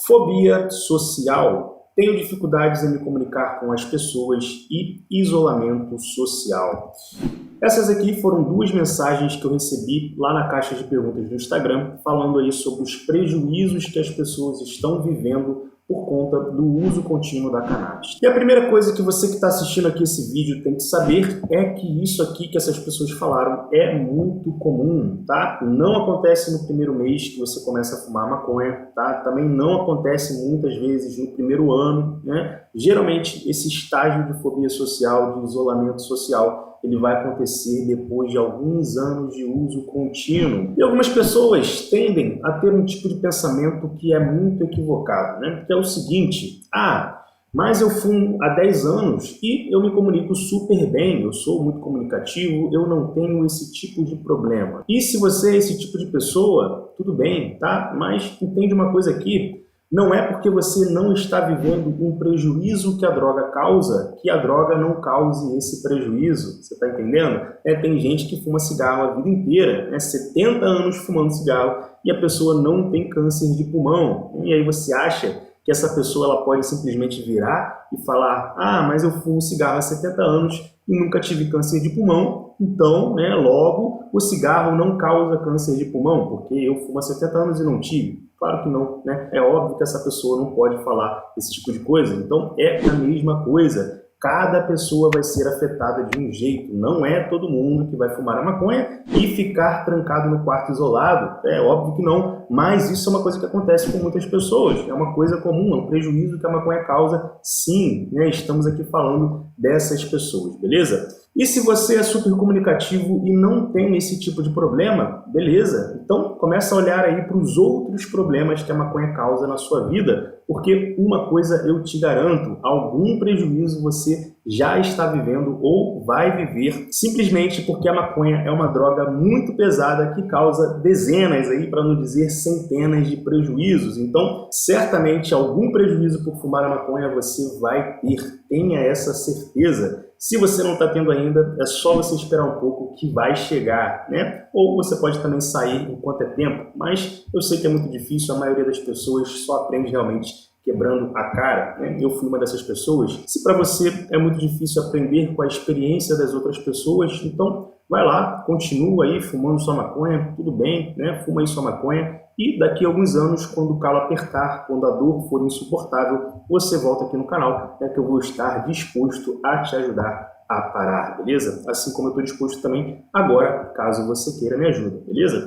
Fobia social. Tenho dificuldades em me comunicar com as pessoas e isolamento social. Essas aqui foram duas mensagens que eu recebi lá na caixa de perguntas do Instagram, falando aí sobre os prejuízos que as pessoas estão vivendo por conta do uso contínuo da cannabis. E a primeira coisa que você que está assistindo aqui esse vídeo tem que saber é que isso aqui que essas pessoas falaram é muito comum, tá? Não acontece no primeiro mês que você começa a fumar maconha, tá? Também não acontece muitas vezes no primeiro ano, né? Geralmente esse estágio de fobia social, de isolamento social, ele vai acontecer depois de alguns anos de uso contínuo. E algumas pessoas tendem a ter um tipo de pensamento que é muito equivocado, né? Que é o seguinte: mas eu fumo há 10 anos e eu me comunico super bem, eu sou muito comunicativo, eu não tenho esse tipo de problema. E se você é esse tipo de pessoa, tudo bem, tá? Mas entende uma coisa aqui. Não é porque você não está vivendo um prejuízo que a droga causa, que a droga não cause esse prejuízo. Você está entendendo? Tem gente que fuma cigarro a vida inteira, 70 anos fumando cigarro, e a pessoa não tem câncer de pulmão. E aí você acha que essa pessoa ela pode simplesmente virar e falar: mas eu fumo cigarro há 70 anos e nunca tive câncer de pulmão, então, logo, o cigarro não causa câncer de pulmão, porque eu fumo há 70 anos e não tive. Claro que não, né? É óbvio que essa pessoa não pode falar esse tipo de coisa. Então, é a mesma coisa. Cada pessoa vai ser afetada de um jeito. Não é todo mundo que vai fumar a maconha e ficar trancado no quarto isolado. É óbvio que não, mas isso é uma coisa que acontece com muitas pessoas. É uma coisa comum, é um prejuízo que a maconha causa. Sim, estamos aqui falando dessas pessoas, beleza? E se você é super comunicativo e não tem esse tipo de problema, beleza. Então começa a olhar aí para os outros problemas que a maconha causa na sua vida, porque uma coisa eu te garanto, algum prejuízo você já está vivendo ou vai viver, simplesmente porque a maconha é uma droga muito pesada que causa dezenas, aí, para não dizer centenas de prejuízos. Então, certamente algum prejuízo por fumar a maconha você vai ter, tenha essa certeza. Se você não está tendo ainda, é só você esperar um pouco que vai chegar, né? Ou você pode também sair enquanto é tempo, mas eu sei que é muito difícil, a maioria das pessoas só aprende realmente quebrando a cara, né? Eu fui uma dessas pessoas. Se para você é muito difícil aprender com a experiência das outras pessoas, então vai lá, continua aí fumando sua maconha, tudo bem, né? Fuma aí sua maconha e daqui a alguns anos, quando o calo apertar, quando a dor for insuportável, você volta aqui no canal, que eu vou estar disposto a te ajudar a parar, beleza? Assim como eu estou disposto também agora, caso você queira me ajuda, beleza?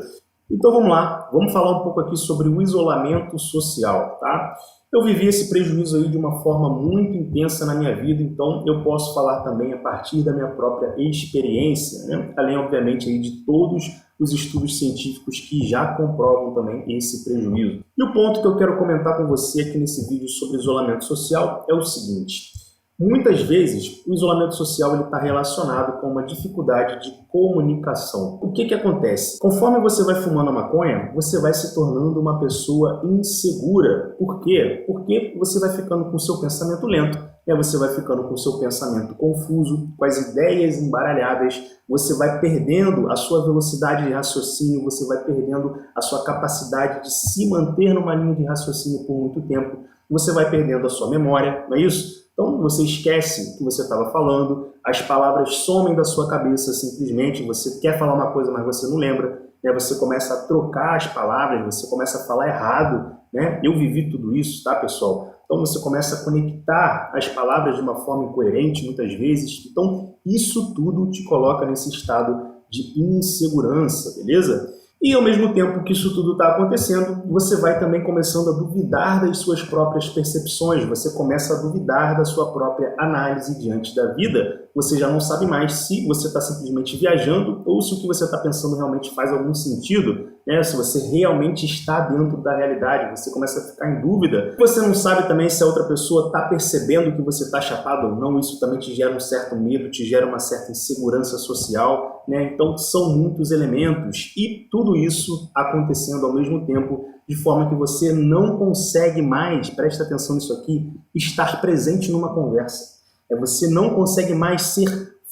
Então vamos lá, vamos falar um pouco aqui sobre o isolamento social, tá? Eu vivi esse prejuízo aí de uma forma muito intensa na minha vida, então eu posso falar também a partir da minha própria experiência, né? Além, obviamente, aí de todos os estudos científicos que já comprovam também esse prejuízo. E o ponto que eu quero comentar com você aqui nesse vídeo sobre isolamento social é o seguinte: muitas vezes o isolamento social está relacionado com uma dificuldade de comunicação. O que acontece? Conforme você vai fumando a maconha, você vai se tornando uma pessoa insegura. Por quê? Porque você vai ficando com o seu pensamento lento, você vai ficando com o seu pensamento confuso, com as ideias embaralhadas, você vai perdendo a sua velocidade de raciocínio, você vai perdendo a sua capacidade de se manter numa linha de raciocínio por muito tempo, você vai perdendo a sua memória, não é isso? Então você esquece o que você estava falando, as palavras somem da sua cabeça simplesmente, você quer falar uma coisa, mas você não lembra, você começa a trocar as palavras, você começa a falar errado, Eu vivi tudo isso, tá, pessoal? Então você começa a conectar as palavras de uma forma incoerente muitas vezes, então isso tudo te coloca nesse estado de insegurança, beleza? E ao mesmo tempo que isso tudo está acontecendo, você vai também começando a duvidar das suas próprias percepções, você começa a duvidar da sua própria análise diante da vida, você já não sabe mais se você está simplesmente viajando ou se o que você está pensando realmente faz algum sentido, se você realmente está dentro da realidade, você começa a ficar em dúvida. Você não sabe também se a outra pessoa está percebendo que você está chapado ou não, isso também te gera um certo medo, te gera uma certa insegurança social, Então são muitos elementos e tudo isso acontecendo ao mesmo tempo, de forma que você não consegue mais, presta atenção nisso aqui, estar presente numa conversa. Você não consegue mais ser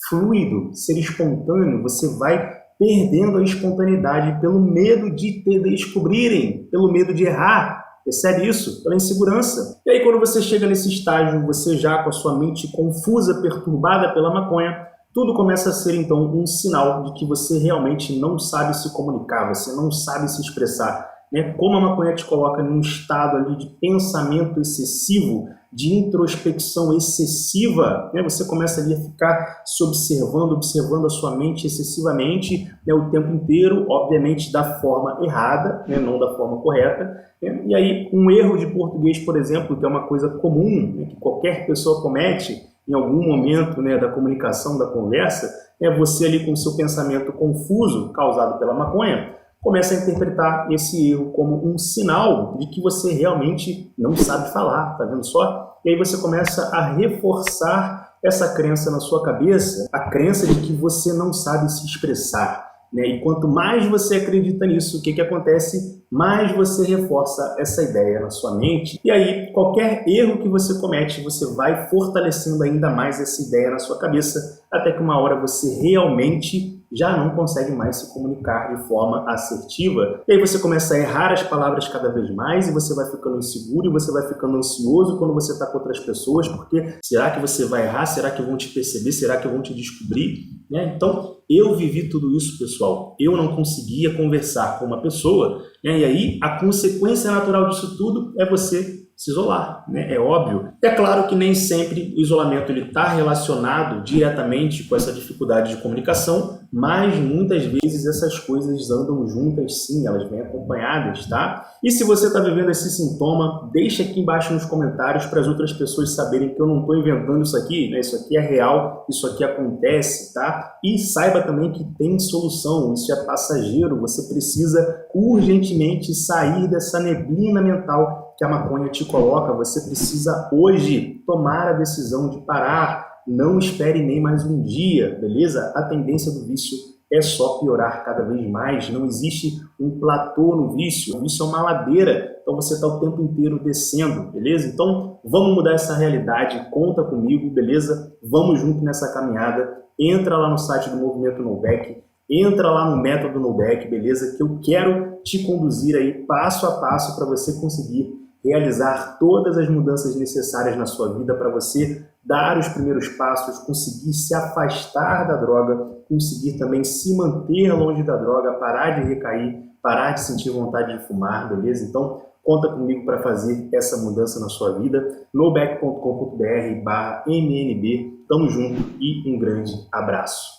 fluido, ser espontâneo, você vai perdendo a espontaneidade pelo medo de te descobrirem, pelo medo de errar, Percebe isso? Pela insegurança. E aí quando você chega nesse estágio, você já com a sua mente confusa, perturbada pela maconha, tudo começa a ser então um sinal de que você realmente não sabe se comunicar, você não sabe se expressar, né? Como a maconha te coloca num estado ali de pensamento excessivo, de introspecção excessiva, né? Você começa ali a ficar se observando, observando a sua mente excessivamente, né? O tempo inteiro, obviamente da forma errada, né? Não da forma correta, né? E aí um erro de português, por exemplo, que é uma coisa comum, né? Que qualquer pessoa comete em algum momento, né, da comunicação, da conversa, é você ali com o seu pensamento confuso, causado pela maconha, começa a interpretar esse erro como um sinal de que você realmente não sabe falar, tá vendo só? E aí você começa a reforçar essa crença na sua cabeça, a crença de que você não sabe se expressar, né? E quanto mais você acredita nisso, o que acontece? Mais você reforça essa ideia na sua mente, e aí qualquer erro que você comete, você vai fortalecendo ainda mais essa ideia na sua cabeça, até que uma hora você realmente já não consegue mais se comunicar de forma assertiva. E aí você começa a errar as palavras cada vez mais, e você vai ficando inseguro, e você vai ficando ansioso quando você está com outras pessoas, porque será que você vai errar? Será que vão te perceber? Será que vão te descobrir? Né? Então, eu vivi tudo isso, pessoal. Eu não conseguia conversar com uma pessoa, né? E aí a consequência natural disso tudo é você se isolar, né? É óbvio. É claro que nem sempre o isolamento está relacionado diretamente com essa dificuldade de comunicação, mas muitas vezes essas coisas andam juntas sim, elas vêm acompanhadas, tá? E se você está vivendo esse sintoma, deixa aqui embaixo nos comentários para as outras pessoas saberem que eu não estou inventando isso aqui, né? Isso aqui é real, isso aqui acontece, tá? E saiba também que tem solução, isso é passageiro, você precisa urgentemente sair dessa neblina mental que a maconha te coloca. Você precisa hoje tomar a decisão de parar. Não espere nem mais um dia, beleza? A tendência do vício é só piorar cada vez mais. Não existe um platô no vício. O vício é uma ladeira, então você está o tempo inteiro descendo, beleza? Então vamos mudar essa realidade. Conta comigo, beleza? Vamos junto nessa caminhada. Entra lá no site do Movimento No Back. Entra lá no método No Back, beleza? Que eu quero te conduzir aí passo a passo para você conseguir realizar todas as mudanças necessárias na sua vida, para você dar os primeiros passos, conseguir se afastar da droga, conseguir também se manter longe da droga, parar de recair, parar de sentir vontade de fumar, beleza? Então, conta comigo para fazer essa mudança na sua vida. noback.com.br/MNB. Tamo junto e um grande abraço.